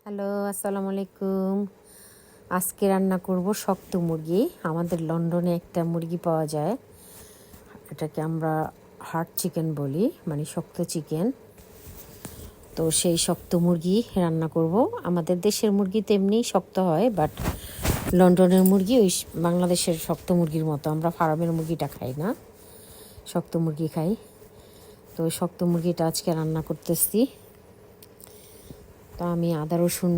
Hello, আসসালামু আলাইকুম। আজকে রান্না করব শক্ত মুরগি। আমাদের লন্ডনে একটা মুরগি পাওয়া যায়, এটাকে আমরা হার্ড চিকেন বলি, মানে শক্ত চিকেন। তো সেই শক্ত মুরগি রান্না করব। আমাদের দেশের মুরগি তেমনি শক্ত হয়, বাট লন্ডনের মুরগি ওই বাংলাদেশের শক্ত মুরগির মতো। আমরা ফার্মের মুরগিটা খাই না, শক্ত মুরগি খাই। তো ওই শক্ত মুরগিটা আজকে রান্না করতেছি। তো আমি আদা রসুন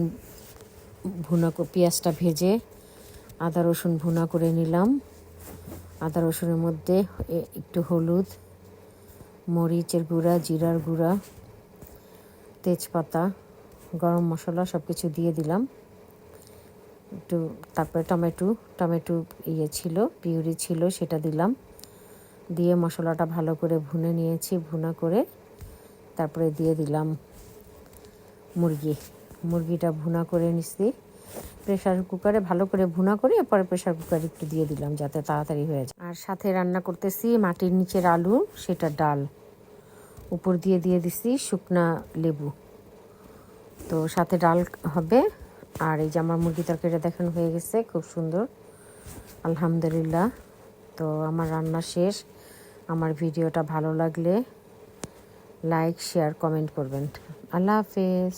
পেঁয়াজটা ভেজে আদা রসুন ভুনা করে নিলাম। আদা রসুনের মধ্যে একটু হলুদ, মরিচের গুঁড়া, জিরার গুঁড়া, তেজপাতা, গরম মশলা সব কিছু দিয়ে দিলাম। একটু তারপরে টমেটো ছিল, পিউরি ছিল, সেটা দিলাম। দিয়ে মশলাটা ভালো করে ভুনে নিয়েছি। ভুনা করে তারপরে দিয়ে দিলাম মুরগিটা ভুনা করে নিচ্ছি। প্রেশার কুকারে ভালো করে ভুনা করে এরপরে প্রেশার কুকারে একটু দিয়ে দিলাম যাতে তাড়াতাড়ি হয়ে যায়। আর সাথে রান্না করতেছি মাটির নিচের আলু, সেটা ডাল উপর দিয়ে দিছি শুকনা লেবু। তো সাথে ডাল হবে। আর এই যে আমার মুরগি তরকারিটা দেখানো হয়ে গেছে, খুব সুন্দর, আলহামদুলিল্লাহ। তো আমার রান্না শেষ। আমার ভিডিওটা ভালো লাগলে লাইক, শেয়ার, কমেন্ট করবেন। আল্লাহ হাফেজ।